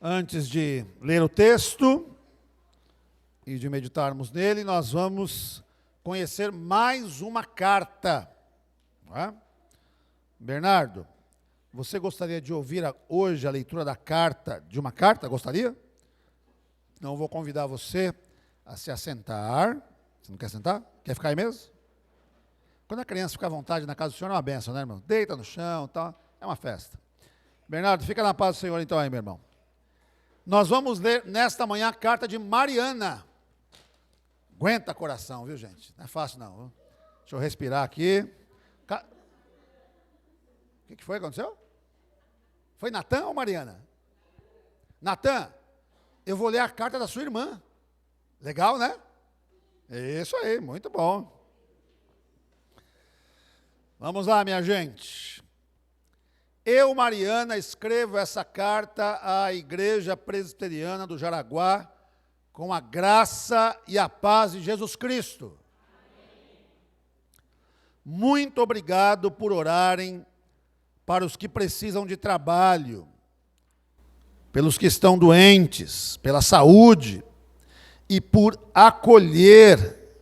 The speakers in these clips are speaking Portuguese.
Antes de ler o texto e de meditarmos nele, nós vamos conhecer mais uma carta. Não é? Bernardo, você gostaria de ouvir hoje a leitura da carta, de uma carta? Gostaria? Então, eu vou convidar você a se assentar. Você não quer sentar? Quer ficar aí mesmo? Quando a criança fica à vontade na casa do Senhor, é uma bênção, né, irmão? Deita no chão, tá? É uma festa. Bernardo, fica na paz do Senhor então aí, meu irmão. Nós vamos ler nesta manhã a carta de Mariana. Aguenta coração, viu, gente? Não é fácil não. Viu? Deixa eu respirar aqui. O que foi que aconteceu? Foi Natan ou Mariana? Natan, eu vou ler a carta da sua irmã. Legal, né? Isso aí, muito bom. Vamos lá, minha gente. Eu, Mariana, escrevo essa carta à Igreja Presbiteriana do Jaraguá com a graça e a paz de Jesus Cristo. Muito obrigado por orarem para os que precisam de trabalho, pelos que estão doentes, pela saúde e por acolher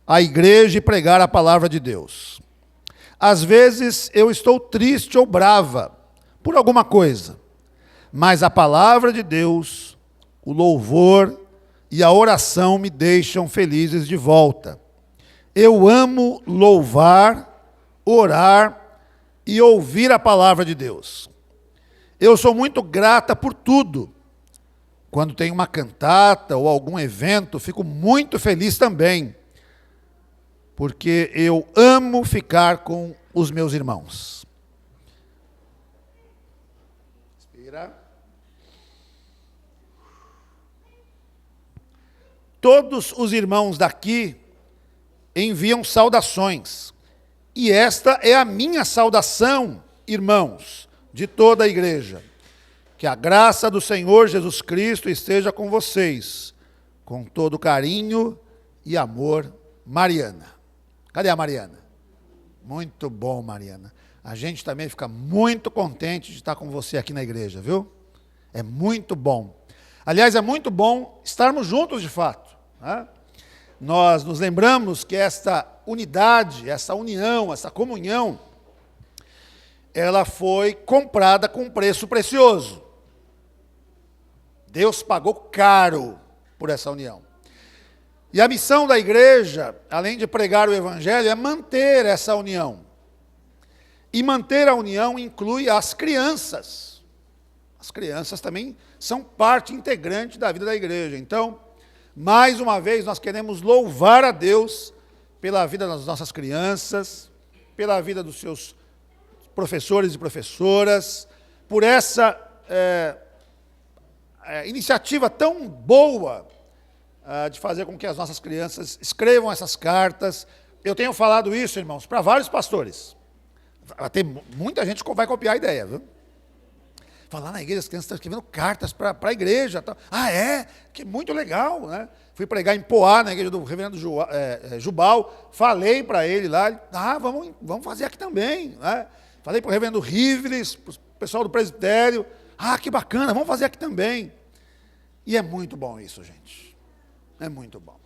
a igreja e pregar a palavra de Deus. Às vezes eu estou triste ou brava por alguma coisa, mas a palavra de Deus, o louvor e a oração me deixam felizes de volta. Eu amo louvar, orar e ouvir a palavra de Deus. Eu sou muito grata por tudo. Quando tem uma cantata ou algum evento, fico muito feliz também, porque eu amo ficar com os meus irmãos. Respira. Todos os irmãos daqui enviam saudações, e esta é a minha saudação, irmãos, de toda a igreja. Que a graça do Senhor Jesus Cristo esteja com vocês, com todo carinho e amor, Mariana. Cadê a Mariana? Muito bom, Mariana. A gente também fica muito contente de estar com você aqui na igreja, viu? É muito bom. Aliás, é muito bom estarmos juntos de fato. Né? Nós nos lembramos que esta unidade, essa união, essa comunhão, ela foi comprada com um preço precioso. Deus pagou caro por essa união. E a missão da igreja, além de pregar o evangelho, é manter essa união. E manter a união inclui as crianças. As crianças também são parte integrante da vida da igreja. Então, mais uma vez, nós queremos louvar a Deus pela vida das nossas crianças, pela vida dos seus professores e professoras, por essa iniciativa tão boa de fazer com que as nossas crianças escrevam essas cartas. Eu tenho falado isso, irmãos, para vários pastores. Tem muita gente que vai copiar a ideia, viu? Falar na igreja, as crianças estão escrevendo cartas para a igreja. Tá? Ah, é? Que muito legal, né? Fui pregar em Poá, na igreja do reverendo Jubal, falei para ele lá, vamos fazer aqui também, né? Falei para o reverendo Riveles, para o pessoal do presbitério, que bacana, vamos fazer aqui também. E é muito bom isso, gente. É muito bom.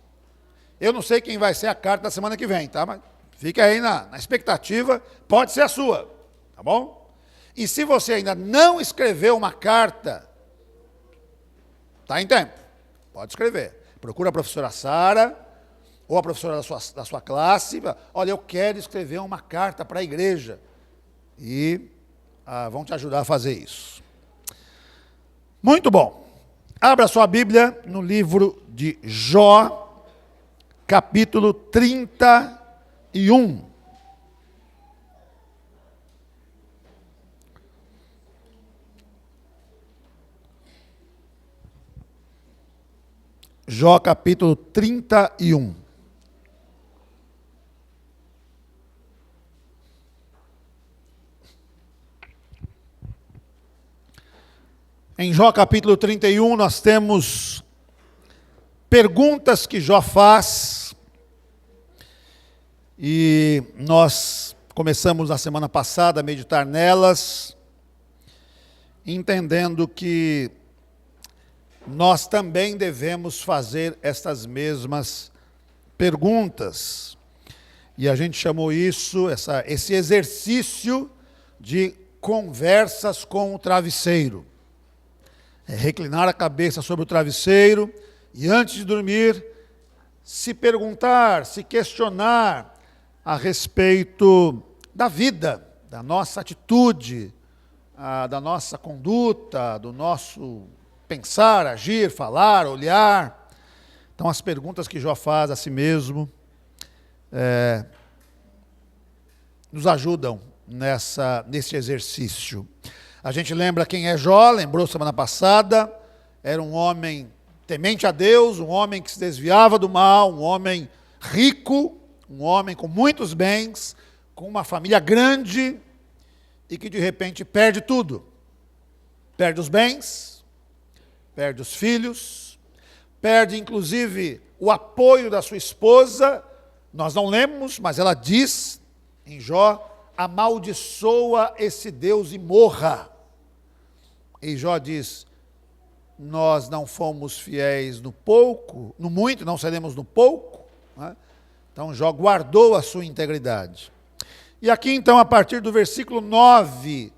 Eu não sei quem vai ser a carta da semana que vem, tá? Mas fique aí na expectativa, pode ser a sua, tá bom? E se você ainda não escreveu uma carta, está em tempo, pode escrever. Procura a professora Sara, ou a professora da sua classe, olha, eu quero escrever uma carta para a igreja. E vão te ajudar a fazer isso. Muito bom. Abra sua Bíblia no livro de Jó, capítulo 31. Jó, capítulo 31. Em Jó capítulo 31, nós temos perguntas que Jó faz, e nós começamos na semana passada a meditar nelas, entendendo que nós também devemos fazer estas mesmas perguntas. E a gente chamou isso, esse exercício de conversas com o travesseiro. É reclinar a cabeça sobre o travesseiro e antes de dormir, se perguntar, se questionar a respeito da vida, da nossa atitude, da nossa conduta, do nosso pensar, agir, falar, olhar. Então, as perguntas que Jó faz a si mesmo nos ajudam nesse exercício. A gente lembra quem é Jó, lembrou semana passada, era um homem temente a Deus, um homem que se desviava do mal, um homem rico, um homem com muitos bens, com uma família grande e que de repente perde tudo. Perde os bens, perde os filhos, perde inclusive o apoio da sua esposa. Nós não lemos, mas ela diz em Jó: amaldiçoa esse Deus e morra. E Jó diz: nós não fomos fiéis no pouco, no muito, não seremos no pouco. Né? Então Jó guardou a sua integridade. E aqui então, a partir do versículo 9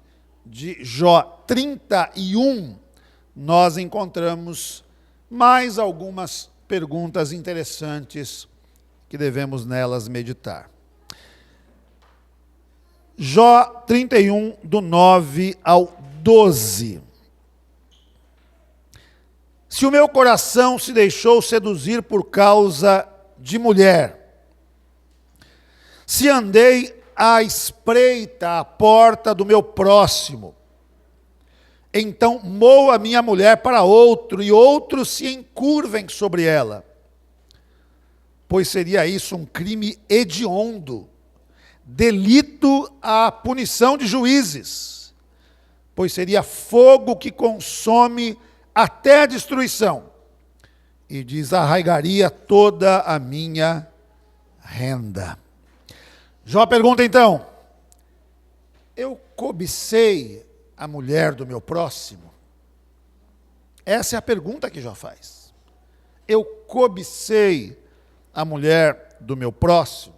de Jó 31, nós encontramos mais algumas perguntas interessantes que devemos nelas meditar. Jó 31, do 9 ao 12. Se o meu coração se deixou seduzir por causa de mulher, se andei à espreita à porta do meu próximo, então moa minha mulher para outro, e outros se encurvem sobre ela, pois seria isso um crime hediondo, delito à punição de juízes, pois seria fogo que consome até a destruição, e desarraigaria toda a minha renda. Jó pergunta então: eu cobicei a mulher do meu próximo? Essa é a pergunta que Jó faz. Eu cobicei a mulher do meu próximo?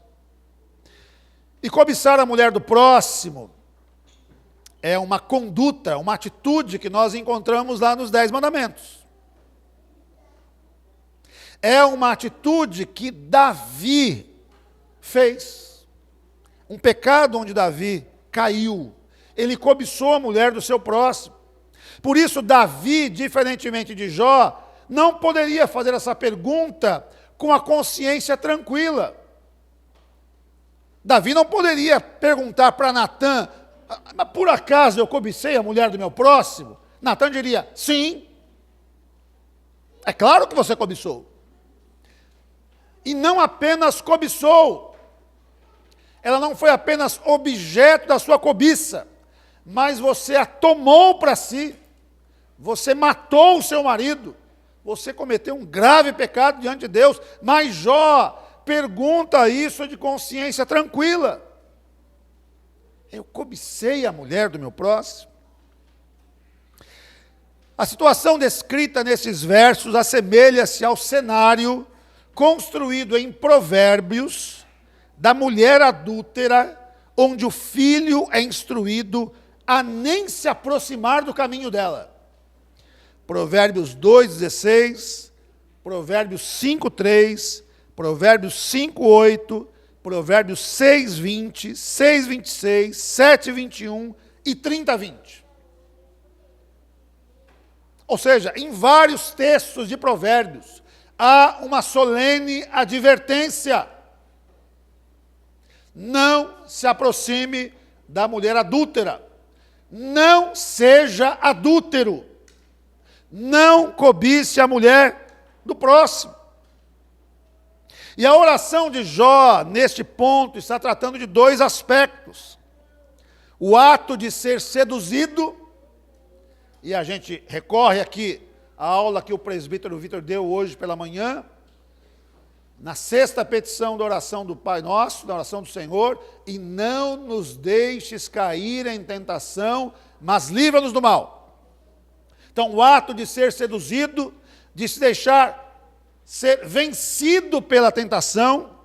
E cobiçar a mulher do próximo é uma conduta, uma atitude que nós encontramos lá nos 10 mandamentos. É uma atitude que Davi fez. Um pecado onde Davi caiu. Ele cobiçou a mulher do seu próximo. Por isso, Davi, diferentemente de Jó, não poderia fazer essa pergunta com a consciência tranquila. Davi não poderia perguntar para Natã: mas por acaso eu cobicei a mulher do meu próximo? Natã diria: sim. É claro que você cobiçou. E não apenas cobiçou. Ela não foi apenas objeto da sua cobiça, mas você a tomou para si. Você matou o seu marido. Você cometeu um grave pecado diante de Deus. Mas Jó pergunta isso de consciência tranquila. Eu cobicei a mulher do meu próximo? A situação descrita nesses versos assemelha-se ao cenário construído em Provérbios da mulher adúltera, onde o filho é instruído a nem se aproximar do caminho dela. Provérbios 2,16, Provérbios 5,3, Provérbios 5,8, Provérbios 6,20, 6,26, 7,21 e 30,20. Ou seja, em vários textos de Provérbios, há uma solene advertência. Não se aproxime da mulher adúltera. Não seja adúltero. Não cobice a mulher do próximo. E a oração de Jó, neste ponto, está tratando de 2 aspectos. O ato de ser seduzido, e a gente recorre aqui à aula que o presbítero Vitor deu hoje pela manhã, na 6ª petição da oração do Pai Nosso, da oração do Senhor: e não nos deixes cair em tentação, mas livra-nos do mal. Então, o ato de ser seduzido, de se deixar ser vencido pela tentação,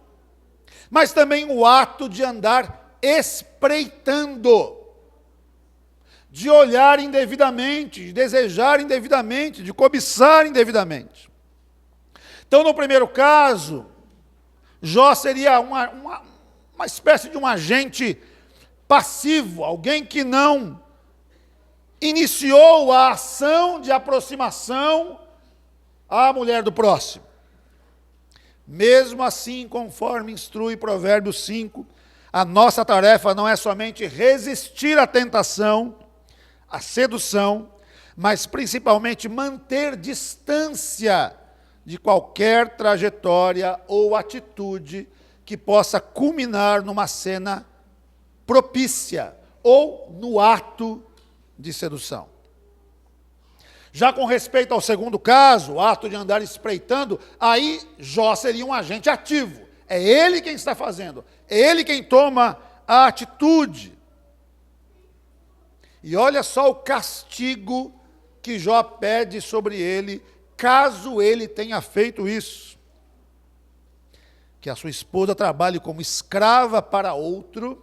mas também o ato de andar espreitando, de olhar indevidamente, de desejar indevidamente, de cobiçar indevidamente. Então, no primeiro caso, Jó seria uma espécie de um agente passivo, alguém que não iniciou a ação de aproximação à mulher do próximo. Mesmo assim, conforme instrui Provérbios 5, a nossa tarefa não é somente resistir à tentação, à sedução, mas principalmente manter distância de qualquer trajetória ou atitude que possa culminar numa cena propícia ou no ato de sedução. Já com respeito ao segundo caso, o ato de andar espreitando, aí Jó seria um agente ativo. É ele quem está fazendo, é ele quem toma a atitude. E olha só o castigo que Jó pede sobre ele, caso ele tenha feito isso. Que a sua esposa trabalhe como escrava para outro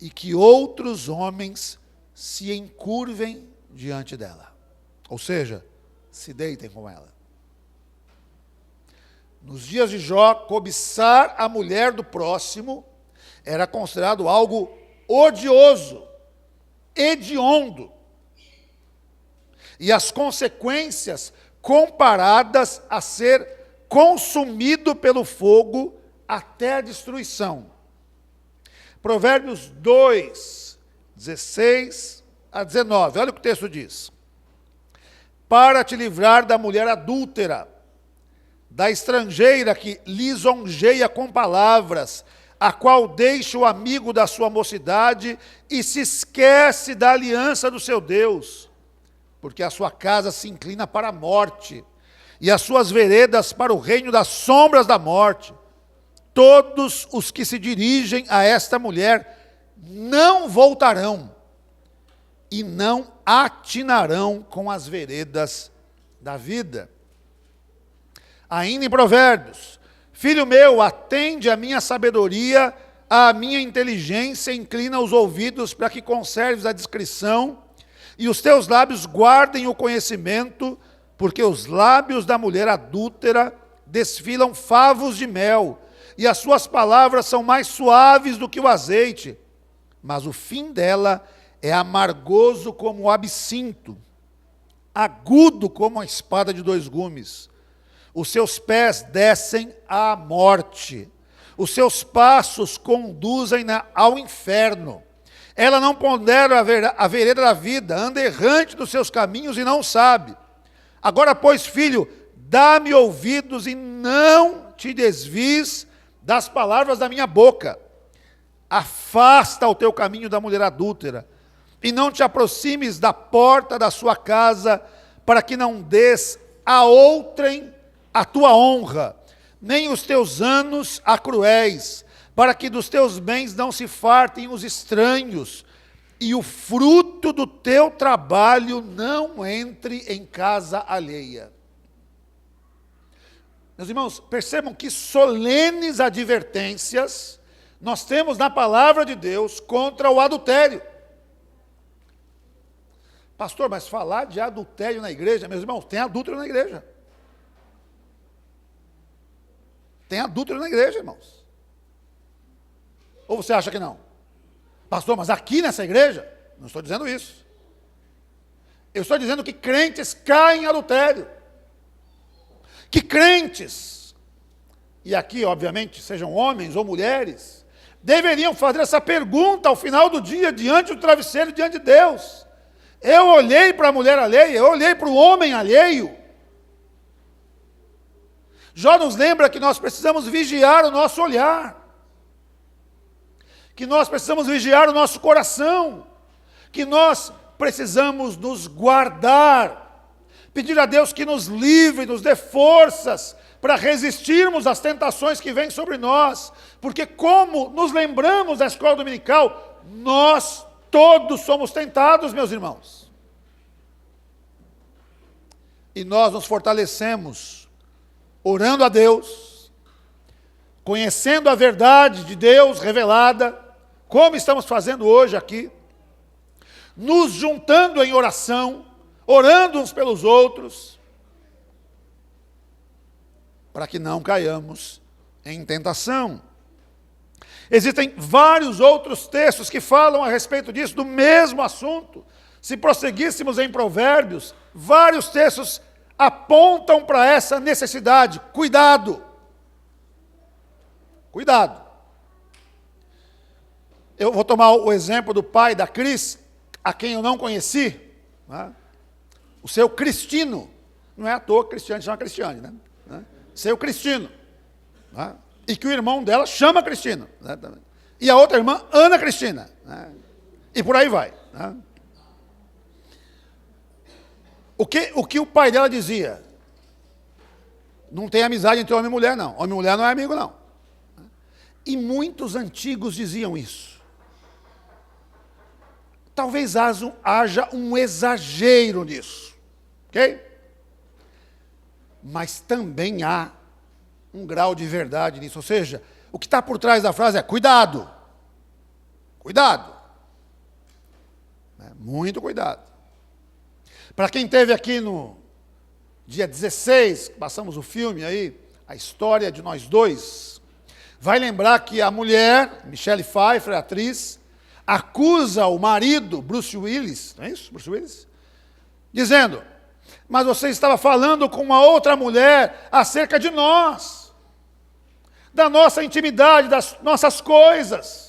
e que outros homens se encurvem diante dela. Ou seja, se deitem com ela. Nos dias de Jó, cobiçar a mulher do próximo era considerado algo odioso, hediondo. E as consequências comparadas a ser consumido pelo fogo até a destruição. Provérbios 2, 16 a 19. Olha o que o texto diz. Para te livrar da mulher adúltera, da estrangeira que lisonjeia com palavras, a qual deixa o amigo da sua mocidade e se esquece da aliança do seu Deus, porque a sua casa se inclina para a morte, e as suas veredas para o reino das sombras da morte. Todos os que se dirigem a esta mulher não voltarão, e não atinarão com as veredas da vida. Ainda em Provérbios, filho meu, atende à minha sabedoria, à minha inteligência, inclina os ouvidos para que conserves a discrição, e os teus lábios guardem o conhecimento, porque os lábios da mulher adúltera desfilam favos de mel, e as suas palavras são mais suaves do que o azeite, mas o fim dela é amargoso como o absinto, agudo como a espada de dois gumes. Os seus pés descem à morte, os seus passos conduzem ao inferno. Ela não pondera a vereda da vida, anda errante dos seus caminhos e não sabe. Agora, pois, filho, dá-me ouvidos e não te desvies das palavras da minha boca. Afasta o teu caminho da mulher adúltera, e não te aproximes da porta da sua casa, para que não des a outrem a tua honra, nem os teus anos a cruéis, para que dos teus bens não se fartem os estranhos, e o fruto do teu trabalho não entre em casa alheia. Meus irmãos, percebam que solenes advertências nós temos na palavra de Deus contra o adultério. Pastor, mas falar de adultério na igreja, meus irmãos, tem adúltero na igreja. Tem adúltero na igreja, irmãos. Ou você acha que não? Pastor, mas aqui nessa igreja? Não estou dizendo isso. Eu estou dizendo que crentes caem em adultério. Que crentes, e aqui, obviamente, sejam homens ou mulheres, deveriam fazer essa pergunta ao final do dia, diante do travesseiro, diante de Deus. Eu olhei para a mulher alheia, eu olhei para o homem alheio. Jó nos lembra que nós precisamos vigiar o nosso olhar, que nós precisamos vigiar o nosso coração, que nós precisamos nos guardar, pedir a Deus que nos livre, nos dê forças para resistirmos às tentações que vêm sobre nós, porque como nos lembramos da escola dominical, nós todos somos tentados, meus irmãos. e nós nos fortalecemos orando a Deus, conhecendo a verdade de Deus revelada, como estamos fazendo hoje aqui, nos juntando em oração, orando uns pelos outros, para que não caiamos em tentação. Existem vários outros textos que falam a respeito disso, do mesmo assunto. Se prosseguíssemos em Provérbios, vários textos apontam para essa necessidade. Cuidado! Cuidado! Eu vou tomar o exemplo do pai da Cris, a quem eu não conheci, né? O seu Cristino. Não é à toa que Cristiane chama Cristiane, né? Seu Cristino. Né? E que o irmão dela chama Cristina. Né? E a outra irmã, Ana Cristina. Né? E por aí vai. Né? O que o pai dela dizia? Não tem amizade entre homem e mulher, não. Homem e mulher não é amigo, não. E muitos antigos diziam isso. Talvez haja um exagero nisso. Ok? Mas também há um grau de verdade nisso. Ou seja, o que está por trás da frase é cuidado. Cuidado. Muito cuidado. Para quem esteve aqui no dia 16, passamos o filme aí, a história de nós dois, vai lembrar que a mulher, Michelle Pfeiffer, a atriz, acusa o marido, Bruce Willis, não é isso? Bruce Willis? Dizendo, mas você estava falando com uma outra mulher acerca de nós, da nossa intimidade, das nossas coisas.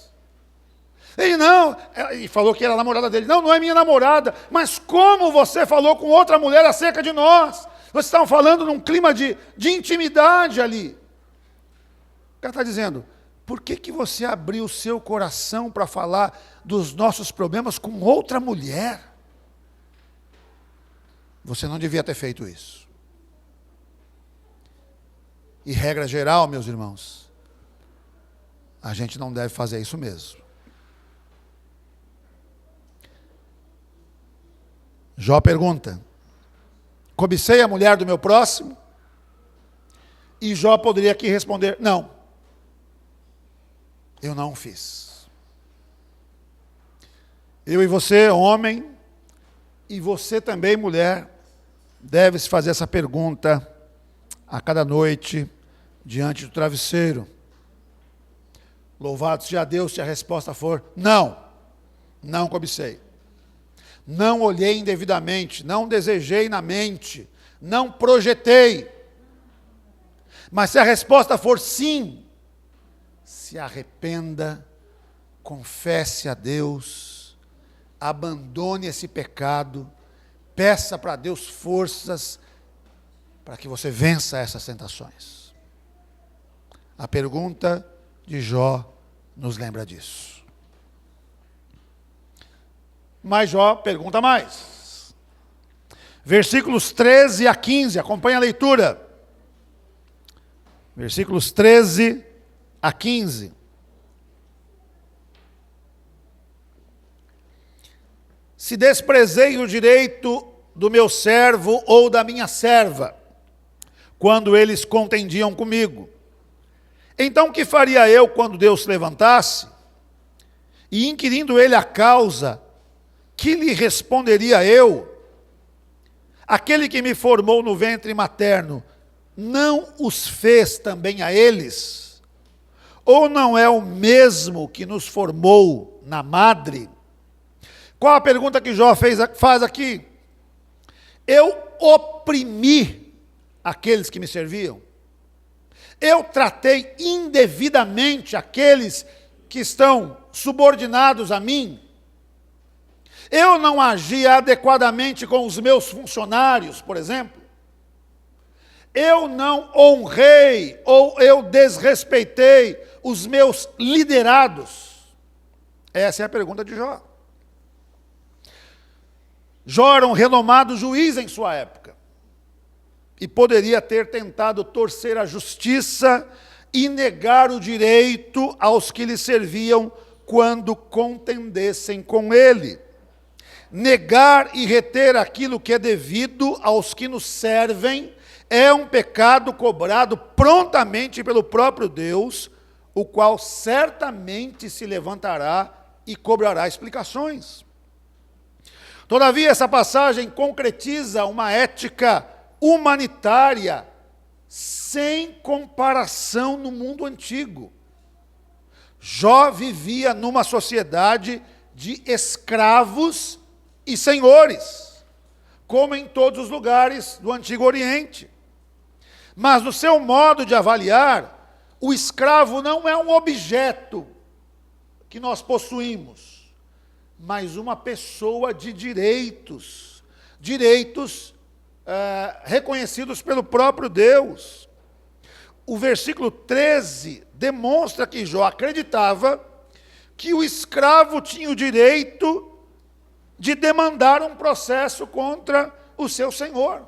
Ele não, e falou que era a namorada dele. Não, não é minha namorada, mas como você falou com outra mulher acerca de nós? Vocês estavam falando num clima de intimidade ali. O cara está dizendo, por que você abriu o seu coração para falar dos nossos problemas com outra mulher? Você não devia ter feito isso. E regra geral, meus irmãos, a gente não deve fazer isso mesmo. Jó pergunta, cobicei a mulher do meu próximo? E Jó poderia aqui responder, não, eu não fiz. Eu e você, homem, e você também, mulher, deve-se fazer essa pergunta a cada noite, diante do travesseiro. Louvado seja Deus se a resposta for, não cobicei. Não olhei indevidamente, não desejei na mente, não projetei. Mas se a resposta for sim, se arrependa, confesse a Deus, abandone esse pecado, peça para Deus forças para que você vença essas tentações. A pergunta de Jó nos lembra disso. Mas Jó pergunta mais. Versículos 13 a 15, acompanha a leitura. Versículos 13 a 15. Se desprezei o direito do meu servo ou da minha serva, quando eles contendiam comigo, então o que faria eu quando Deus se levantasse? E inquirindo ele a causa, que lhe responderia eu? Aquele que me formou no ventre materno, não os fez também a eles? Ou não é o mesmo que nos formou na madre? Qual a pergunta que Jó faz aqui? Eu oprimi aqueles que me serviam? Eu tratei indevidamente aqueles que estão subordinados a mim? Eu não agi adequadamente com os meus funcionários, por exemplo? Eu não honrei ou eu desrespeitei os meus liderados? Essa é a pergunta de Jó. Jó era um renomado juiz em sua época e poderia ter tentado torcer a justiça e negar o direito aos que lhe serviam quando contendessem com ele. negar e reter aquilo que é devido aos que nos servem é um pecado cobrado prontamente pelo próprio Deus, o qual certamente se levantará e cobrará explicações. Todavia, essa passagem concretiza uma ética humanitária sem comparação no mundo antigo. Jó vivia numa sociedade de escravos e senhores, como em todos os lugares do Antigo Oriente. Mas no seu modo de avaliar, o escravo não é um objeto que nós possuímos, mas uma pessoa de direitos, reconhecidos pelo próprio Deus. O versículo 13 demonstra que Jó acreditava que o escravo tinha o direito de demandar um processo contra o seu senhor.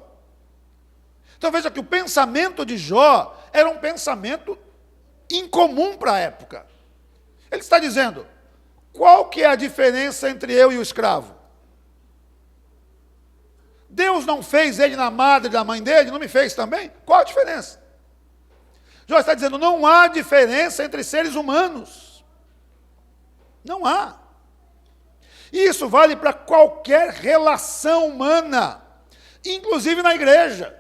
Então veja que o pensamento de Jó era um pensamento incomum para a época. Ele está dizendo, qual que é a diferença entre eu e o escravo? Deus não fez ele na madre da mãe dele, não me fez também? Qual a diferença? Jó está dizendo, não há diferença entre seres humanos. Não há. E isso vale para qualquer relação humana, inclusive na igreja.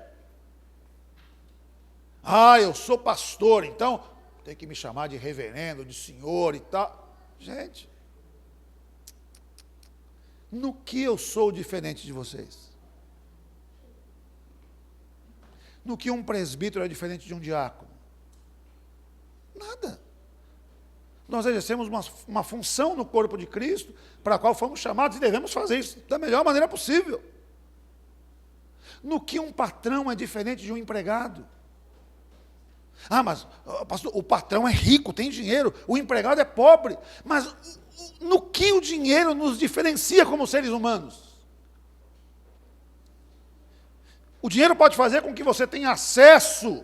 Eu sou pastor, então tem que me chamar de reverendo, de senhor e tal. Gente, no que eu sou diferente de vocês? No que um presbítero é diferente de um diácono? Nada. Nós exercemos uma função no corpo de Cristo, para a qual fomos chamados e devemos fazer isso da melhor maneira possível. No que um patrão é diferente de um empregado? Mas pastor, o patrão é rico, tem dinheiro, o empregado é pobre. Mas no que o dinheiro nos diferencia como seres humanos? O dinheiro pode fazer com que você tenha acesso,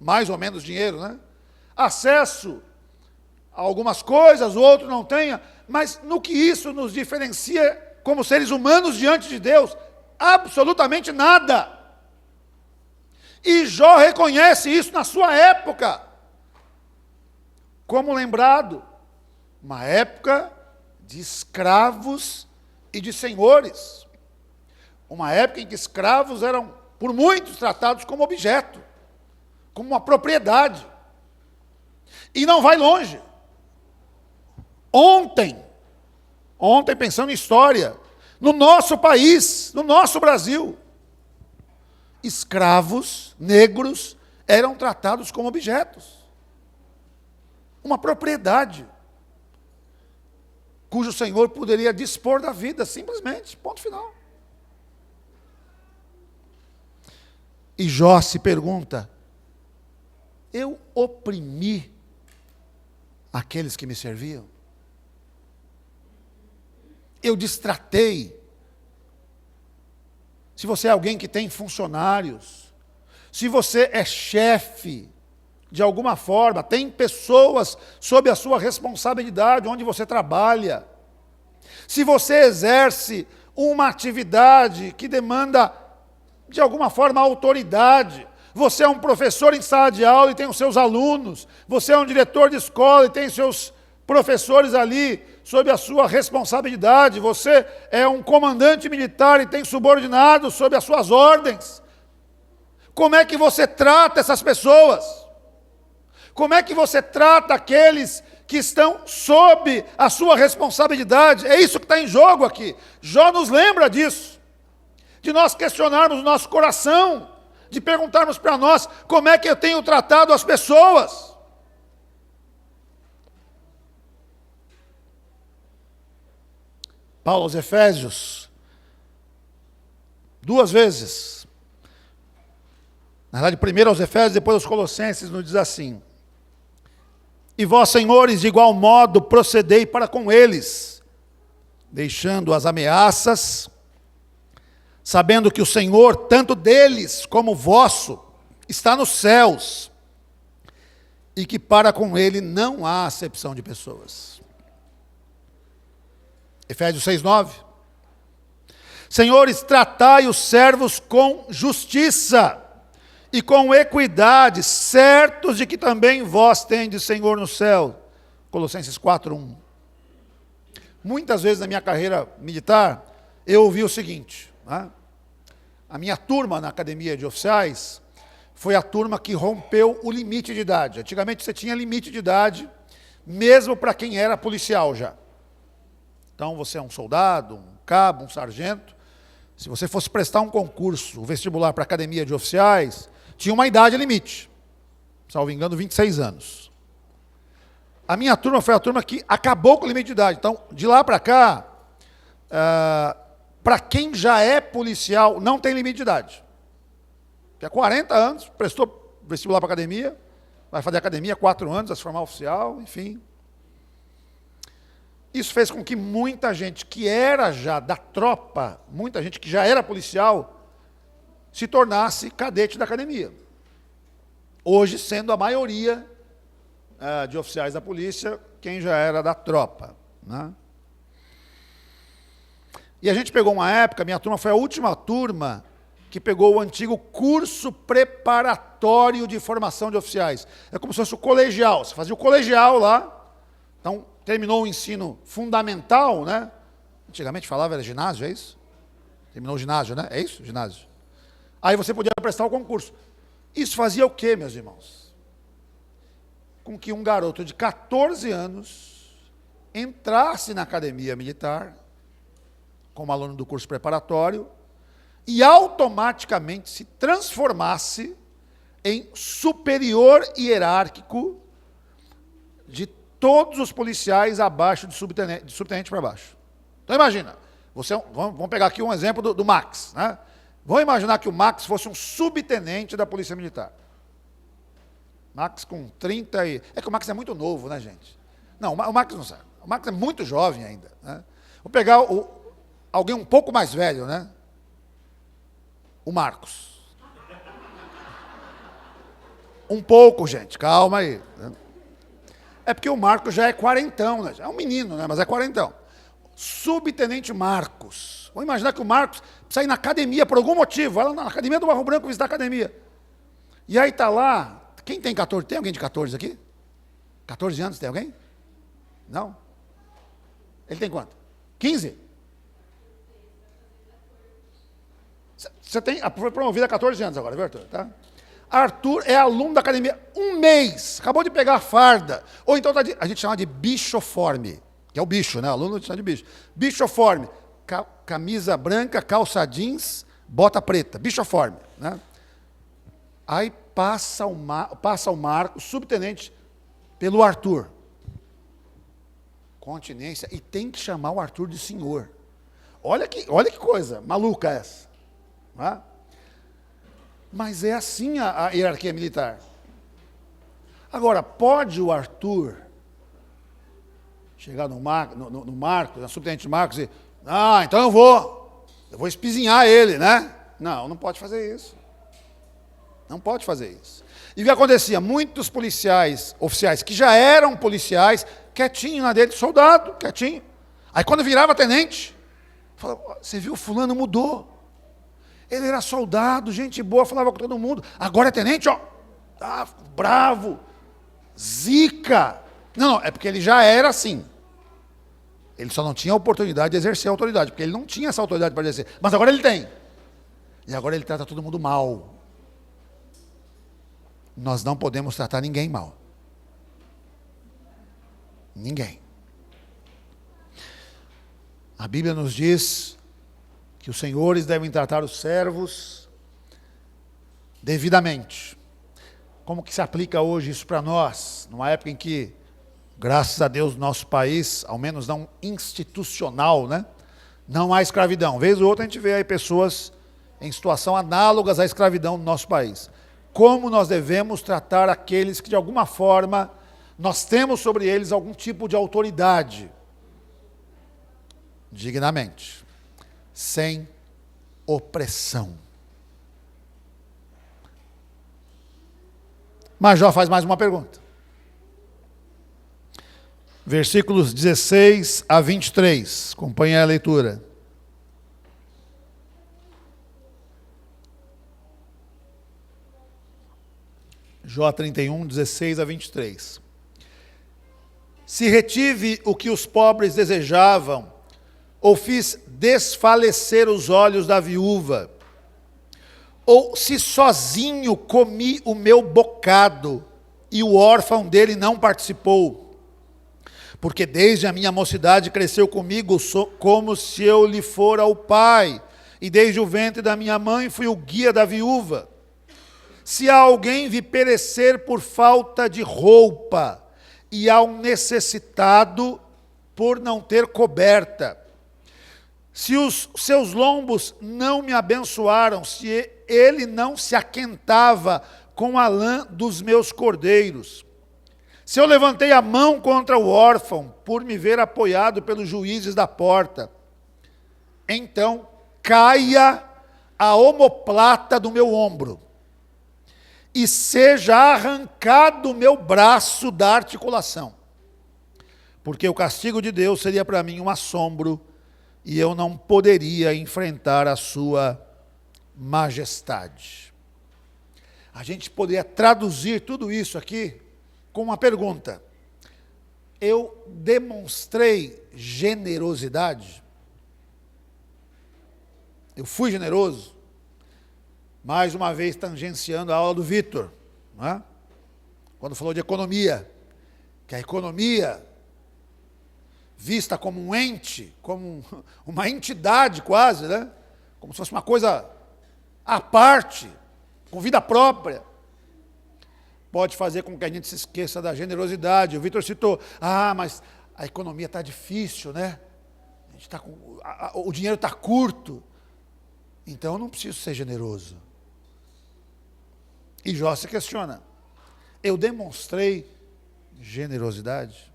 mais ou menos dinheiro, né? Acesso a algumas coisas, o outro não tenha, mas no que isso nos diferencia como seres humanos diante de Deus? Absolutamente nada. E Jó reconhece isso na sua época. Como lembrado, uma época de escravos e de senhores. Uma época em que escravos eram, por muitos, tratados como objeto, como uma propriedade. E não vai longe. Ontem, pensando em história, no nosso país, no nosso Brasil, escravos negros eram tratados como objetos. Uma propriedade, cujo senhor poderia dispor da vida, simplesmente, ponto final. E Jó se pergunta, eu oprimi aqueles que me serviam? Eu destratei? Se você é alguém que tem funcionários, se você é chefe, de alguma forma, tem pessoas sob a sua responsabilidade, onde você trabalha, se você exerce uma atividade que demanda, de alguma forma, autoridade, você é um professor em sala de aula e tem os seus alunos, você é um diretor de escola e tem seus professores ali sob a sua responsabilidade, você é um comandante militar e tem subordinados sob as suas ordens. Como é que você trata essas pessoas? Como é que você trata aqueles que estão sob a sua responsabilidade? É isso que está em jogo aqui. Jó nos lembra disso, de nós questionarmos o nosso coração, de perguntarmos para nós, como é que eu tenho tratado as pessoas? Paulo aos Efésios, 2 vezes, na verdade, primeiro aos Efésios, depois aos Colossenses, nos diz assim, e vós, senhores, de igual modo, procedei para com eles, deixando as ameaças, sabendo que o Senhor, tanto deles como vosso, está nos céus, e que para com ele não há acepção de pessoas. Efésios 6:9. Senhores, tratai os servos com justiça e com equidade, certos de que também vós tendes Senhor no céu. Colossenses 4:1. Muitas vezes na minha carreira militar, eu ouvi o seguinte, né? A minha turma na academia de oficiais foi a turma que rompeu o limite de idade. Antigamente você tinha limite de idade, mesmo para quem era policial já. Então você é um soldado, um cabo, um sargento. Se você fosse prestar um concurso, um vestibular para a academia de oficiais, tinha uma idade limite. Salvo engano, 26 anos. A minha turma foi a turma que acabou com o limite de idade. Então, de lá para cá, para quem já é policial, não tem limite de idade. Porque há 40 anos, prestou vestibular para a academia, vai fazer academia 4 anos, vai se formar oficial, enfim. Isso fez com que muita gente que era já da tropa, muita gente que já era policial, se tornasse cadete da academia. Hoje, sendo a maioria de oficiais da polícia, quem já era da tropa, né? E a gente pegou uma época, minha turma foi a última turma que pegou o antigo curso preparatório de formação de oficiais. É como se fosse o colegial, você fazia o colegial lá, então terminou o ensino fundamental, né? Antigamente falava era ginásio, é isso? Terminou o ginásio, né? É isso? Ginásio. Aí você podia prestar o concurso. Isso fazia o quê, meus irmãos? Com que um garoto de 14 anos entrasse na academia militar, como aluno do curso preparatório, e automaticamente se transformasse em superior hierárquico de todos os policiais abaixo de subtenente para baixo. Então imagina, vamos pegar aqui um exemplo do Max, né? Vamos imaginar que o Max fosse um subtenente da Polícia Militar. Max com 30 e... É que o Max é muito novo, né, gente? Não, o Max não sabe. O Max é muito jovem ainda, né? Vou pegar alguém um pouco mais velho, né? O Marcos. Um pouco, gente, calma aí. É porque o Marcos já é quarentão, né? É um menino, né? Mas é quarentão. Subtenente Marcos. Vamos imaginar que o Marcos precisa ir na academia por algum motivo. Vai lá na academia do Barro Branco visitar a academia. E aí está lá. Quem tem 14? Tem alguém de 14 aqui? 14 anos, tem alguém? Não? Ele tem quanto? 15? Você foi promovido a 14 anos agora, viu, Arthur? Tá? Arthur é aluno da academia 1 mês, acabou de pegar a farda. Ou então a gente chama de bichoforme, que é o bicho, né? Aluno a gente chama de bicho. Bichoforme, camisa branca, calça jeans, bota preta, bichoforme, né? Aí passa o Marcos, subtenente, pelo Arthur. Continência, e tem que chamar o Arthur de senhor. Olha que coisa maluca essa. Não é? Mas é assim a hierarquia militar. Agora, pode o Arthur chegar no Marcos, na subtenente Marcos e então eu vou espizinhar ele, né? Não pode fazer isso. Não pode fazer isso. E o que acontecia? Muitos policiais, oficiais, que já eram policiais, quietinho na dele, soldado, quietinho. Aí quando virava tenente, falava, você viu, fulano mudou. Ele era soldado, gente boa, falava com todo mundo. Agora é tenente, ó, bravo, zica. Não, é porque ele já era assim. Ele só não tinha a oportunidade de exercer a autoridade, porque ele não tinha essa autoridade para exercer. Mas agora ele tem. E agora ele trata todo mundo mal. Nós não podemos tratar ninguém mal. Ninguém. A Bíblia nos diz que os senhores devem tratar os servos devidamente. Como que se aplica hoje isso para nós? Numa época em que, graças a Deus, no nosso país, ao menos não institucional, né? Não há escravidão. Vez ou outra a gente vê aí pessoas em situação análogas à escravidão no nosso país. Como nós devemos tratar aqueles que, de alguma forma, nós temos sobre eles algum tipo de autoridade? Dignamente. Sem opressão. Major faz mais uma pergunta. Versículos 16 a 23. Acompanhe a leitura. Jó 31, 16 a 23. Se retive o que os pobres desejavam, ou fiz desfalecer os olhos da viúva, ou se sozinho comi o meu bocado, e o órfão dele não participou, porque desde a minha mocidade cresceu comigo como se eu lhe fora o pai, e desde o ventre da minha mãe fui o guia da viúva. Se a alguém vi perecer por falta de roupa, e ao necessitado por não ter coberta, se os seus lombos não me abençoaram, se ele não se aquentava com a lã dos meus cordeiros, se eu levantei a mão contra o órfão, por me ver apoiado pelos juízes da porta, então caia a omoplata do meu ombro, e seja arrancado o meu braço da articulação, porque o castigo de Deus seria para mim um assombro, e eu não poderia enfrentar a sua majestade. A gente poderia traduzir tudo isso aqui com uma pergunta: eu demonstrei generosidade? Eu fui generoso? Mais uma vez tangenciando a aula do Vitor, não é? Quando falou de economia, que a economia, vista como um ente, como uma entidade quase, né? Como se fosse uma coisa à parte, com vida própria, pode fazer com que a gente se esqueça da generosidade. O Vitor citou, mas a economia está difícil, né? A gente o dinheiro está curto, então eu não preciso ser generoso. E Jó se questiona, eu demonstrei generosidade?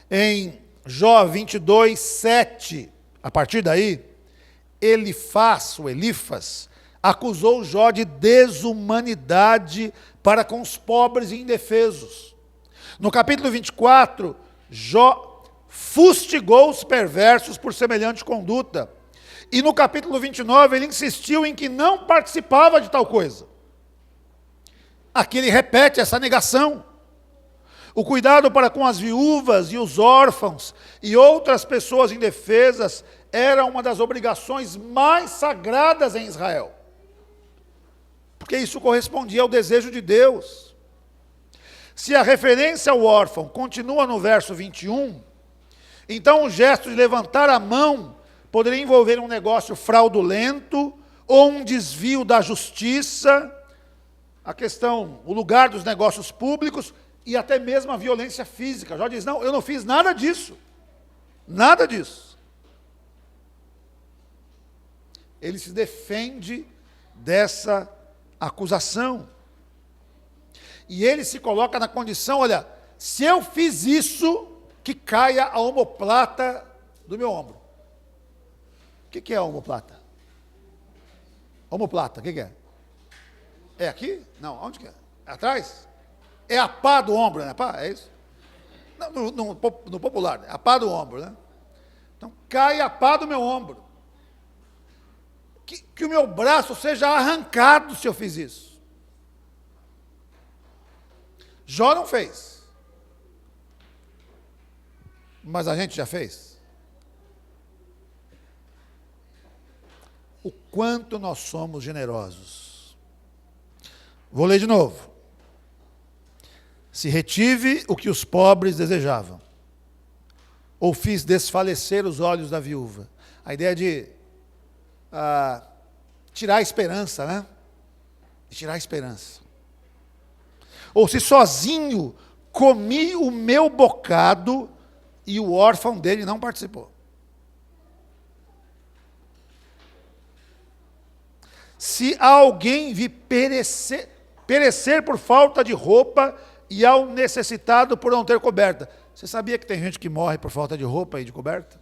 Em Jó 22, 7, a partir daí, Elifas, acusou Jó de desumanidade para com os pobres e indefesos. No capítulo 24, Jó fustigou os perversos por semelhante conduta. E no capítulo 29, ele insistiu em que não participava de tal coisa. Aqui ele repete essa negação. O cuidado para com as viúvas e os órfãos e outras pessoas indefesas era uma das obrigações mais sagradas em Israel. Porque isso correspondia ao desejo de Deus. Se a referência ao órfão continua no verso 21, então o gesto de levantar a mão poderia envolver um negócio fraudulento ou um desvio da justiça, o lugar dos negócios públicos e até mesmo a violência física. Jó diz, não, eu não fiz nada disso. Nada disso. Ele se defende dessa acusação. E ele se coloca na condição, olha, se eu fiz isso, que caia a omoplata do meu ombro. O que é a omoplata? Omoplata, o que é? É aqui? Não, onde que é? É atrás? É a pá do ombro, né? Pá, é isso? Não, no popular, é a pá do ombro, né? Então, cai a pá do meu ombro. Que o meu braço seja arrancado se eu fiz isso. Jó não fez. Mas a gente já fez. O quanto nós somos generosos. Vou ler de novo. Se retive o que os pobres desejavam, ou fiz desfalecer os olhos da viúva. A ideia de tirar a esperança, né? De tirar a esperança. Ou se sozinho comi o meu bocado e o órfão dele não participou. Se alguém vi perecer por falta de roupa e ao necessitado por não ter coberta. Você sabia que tem gente que morre por falta de roupa e de coberta?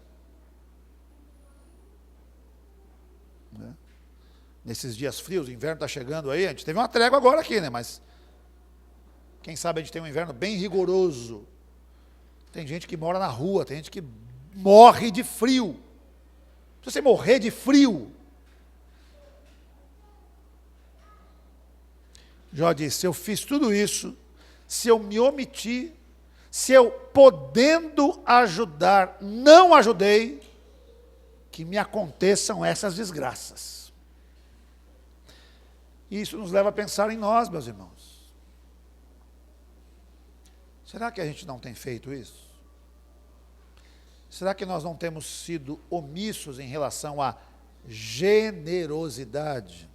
Né? Nesses dias frios, o inverno está chegando aí, a gente teve uma trégua agora aqui, né? Mas quem sabe a gente tem um inverno bem rigoroso. Tem gente que mora na rua, tem gente que morre de frio. Se você morrer de frio, Jó disse: se eu fiz tudo isso, se eu me omiti, se eu, podendo ajudar, não ajudei, que me aconteçam essas desgraças. E isso nos leva a pensar em nós, meus irmãos. Será que a gente não tem feito isso? Será que nós não temos sido omissos em relação à generosidade?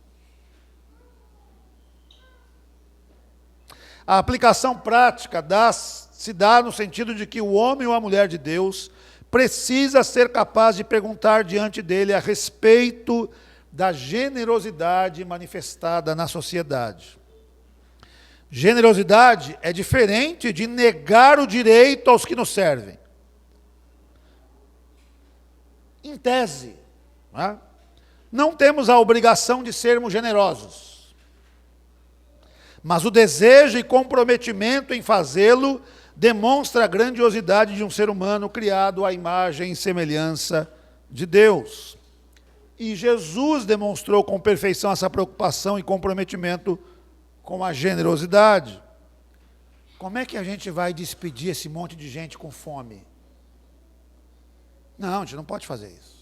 A aplicação prática se dá no sentido de que o homem ou a mulher de Deus precisa ser capaz de perguntar diante dele a respeito da generosidade manifestada na sociedade. Generosidade é diferente de negar o direito aos que nos servem. Em tese, não temos a obrigação de sermos generosos, mas o desejo e comprometimento em fazê-lo demonstra a grandiosidade de um ser humano criado à imagem e semelhança de Deus. E Jesus demonstrou com perfeição essa preocupação e comprometimento com a generosidade. Como é que a gente vai despedir esse monte de gente com fome? Não, a gente não pode fazer isso.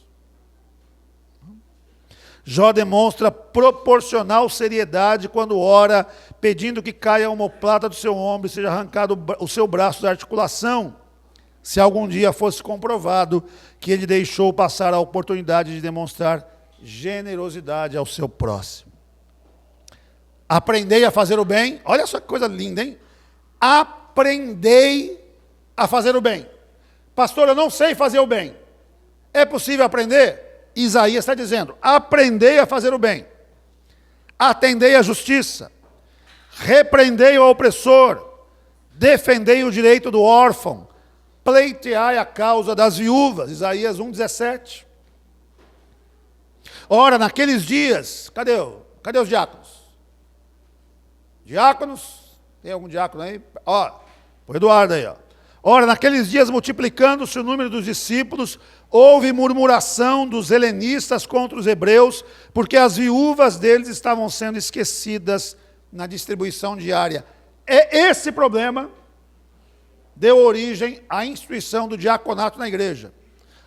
Jó demonstra proporcional seriedade quando ora, pedindo que caia a omoplata do seu ombro e seja arrancado o seu braço da articulação, se algum dia fosse comprovado que ele deixou passar a oportunidade de demonstrar generosidade ao seu próximo. Aprendei a fazer o bem. Olha só que coisa linda, hein? Aprendei a fazer o bem. Pastor, eu não sei fazer o bem. É possível aprender? Isaías está dizendo: aprendei a fazer o bem, atendei à justiça, repreendei o opressor, defendei o direito do órfão, pleiteai a causa das viúvas. Isaías 1,17. Ora, naqueles dias, cadê os diáconos? Diáconos, tem algum diácono aí? O Eduardo aí, Ora, naqueles dias, multiplicando-se o número dos discípulos, houve murmuração dos helenistas contra os hebreus, porque as viúvas deles estavam sendo esquecidas na distribuição diária. Esse problema deu origem à instituição do diaconato na igreja.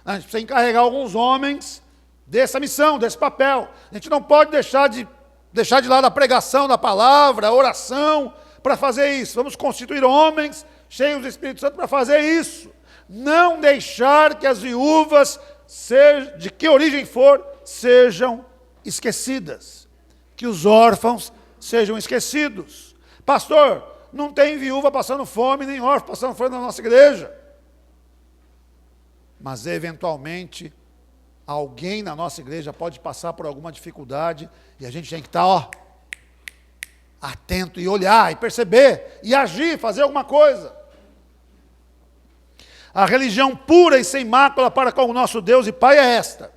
A gente precisa encarregar alguns homens dessa missão, desse papel. A gente não pode deixar de lado a pregação da palavra, a oração, para fazer isso. Vamos constituir homens cheios do Espírito Santo para fazer isso. Não deixar que as viúvas, de que origem for, sejam esquecidas. Que os órfãos sejam esquecidos. Pastor, não tem viúva passando fome, nem órfão passando fome na nossa igreja. Mas, eventualmente, alguém na nossa igreja pode passar por alguma dificuldade e a gente tem que estar, atento e olhar e perceber e agir, fazer alguma coisa. A religião pura e sem mácula para com o nosso Deus e Pai é esta: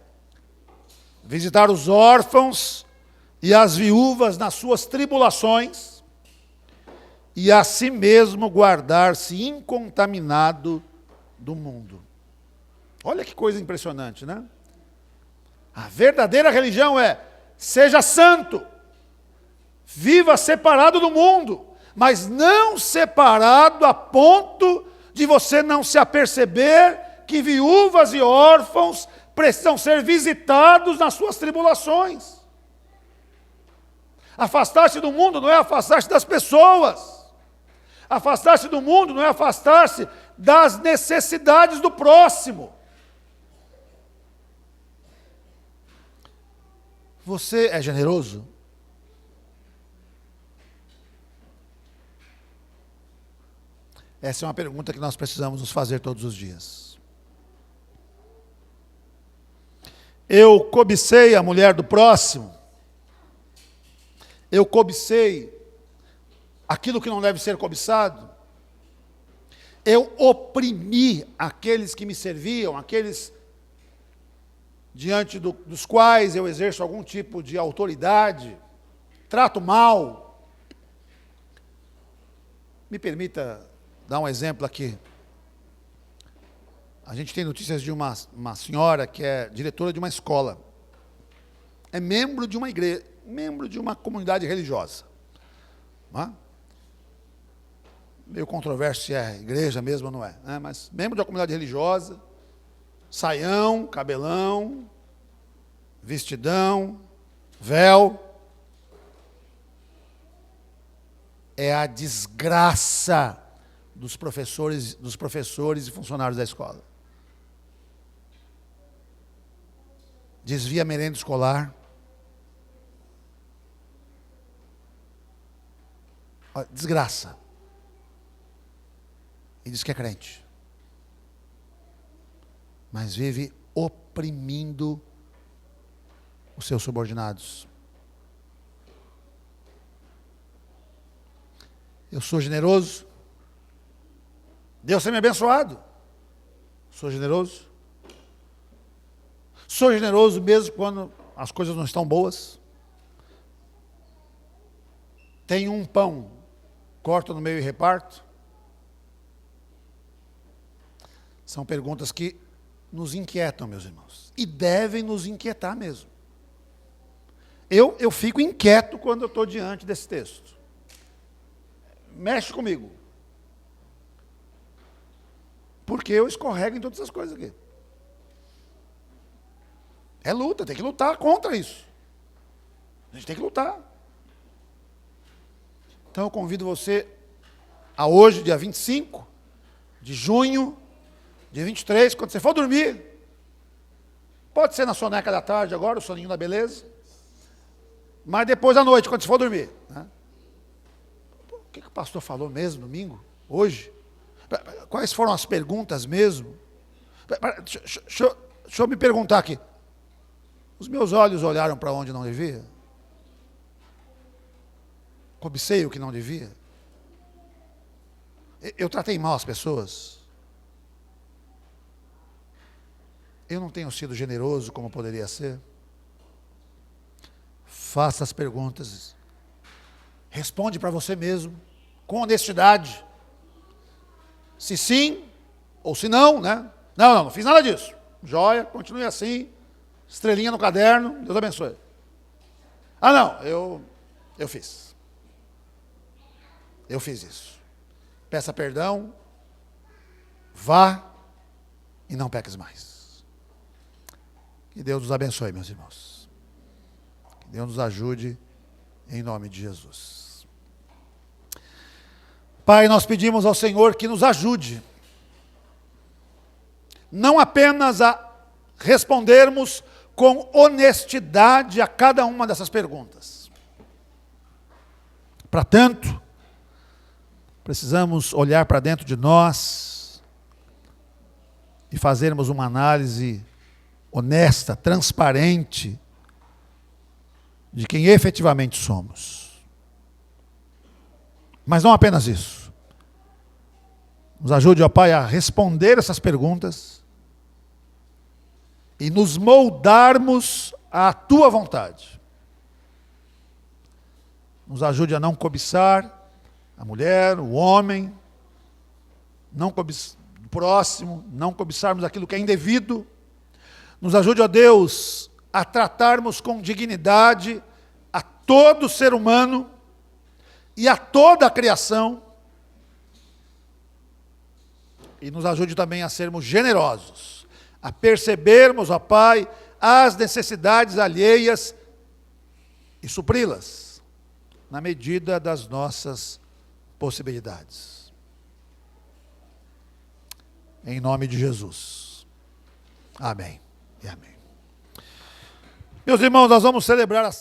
visitar os órfãos e as viúvas nas suas tribulações e a si mesmo guardar-se incontaminado do mundo. Olha que coisa impressionante, né? A verdadeira religião é: seja santo, viva separado do mundo, mas não separado a ponto de você não se aperceber que viúvas e órfãos precisam ser visitados nas suas tribulações. Afastar-se do mundo não é afastar-se das pessoas. Afastar-se do mundo não é afastar-se das necessidades do próximo. Você é generoso? Essa é uma pergunta que nós precisamos nos fazer todos os dias. Eu cobicei a mulher do próximo? Eu cobicei aquilo que não deve ser cobiçado? Eu oprimi aqueles que me serviam, aqueles diante dos quais eu exerço algum tipo de autoridade? Trato mal? Me permita dar um exemplo aqui. A gente tem notícias de uma senhora que é diretora de uma escola. É membro de uma igreja, membro de uma comunidade religiosa. Não é? Meio controverso se é igreja mesmo ou não é, né? Mas membro de uma comunidade religiosa, saião, cabelão, vestidão, véu. É a desgraça dos professores e funcionários da escola. Desvia a merenda escolar. Desgraça. E diz que é crente. Mas vive oprimindo os seus subordinados. Eu sou generoso. Deus tem me abençoado. Sou generoso. Sou generoso mesmo quando as coisas não estão boas. Tenho um pão, corto no meio e reparto. São perguntas que nos inquietam, meus irmãos. E devem nos inquietar mesmo. Eu fico inquieto quando eu estou diante desse texto. Mexe comigo. Porque eu escorrego em todas essas coisas aqui. É luta, tem que lutar contra isso. A gente tem que lutar. Então eu convido você a hoje, dia 25 de junho, dia 23, quando você for dormir, pode ser na soneca da tarde agora, o soninho da beleza, mas depois da noite, quando você for dormir. Né? O que o pastor falou mesmo domingo? Hoje? Quais foram as perguntas mesmo? Deixa eu me perguntar aqui. Os meus olhos olharam para onde não devia? Cobicei o que não devia? Eu tratei mal as pessoas? Eu não tenho sido generoso como poderia ser? Faça as perguntas. Responde para você mesmo, com honestidade. Se sim, ou se não, né? Não fiz nada disso. Joia, continue assim. Estrelinha no caderno, Deus abençoe. Ah, não, eu fiz. Eu fiz isso. Peça perdão, vá e não peques mais. Que Deus nos abençoe, meus irmãos. Que Deus nos ajude, em nome de Jesus. Pai, nós pedimos ao Senhor que nos ajude, não apenas a respondermos com honestidade a cada uma dessas perguntas. Para tanto, precisamos olhar para dentro de nós e fazermos uma análise honesta, transparente, de quem efetivamente somos. Mas não apenas isso. Nos ajude, ó Pai, a responder essas perguntas e nos moldarmos à Tua vontade. Nos ajude a não cobiçar a mulher, o homem, não cobiçar o próximo, não cobiçarmos aquilo que é indevido. Nos ajude, ó Deus, a tratarmos com dignidade a todo ser humano e a toda a criação. E nos ajude também a sermos generosos, a percebermos, ó Pai, as necessidades alheias e supri-las na medida das nossas possibilidades. Em nome de Jesus. Amém e amém. Meus irmãos, nós vamos celebrar a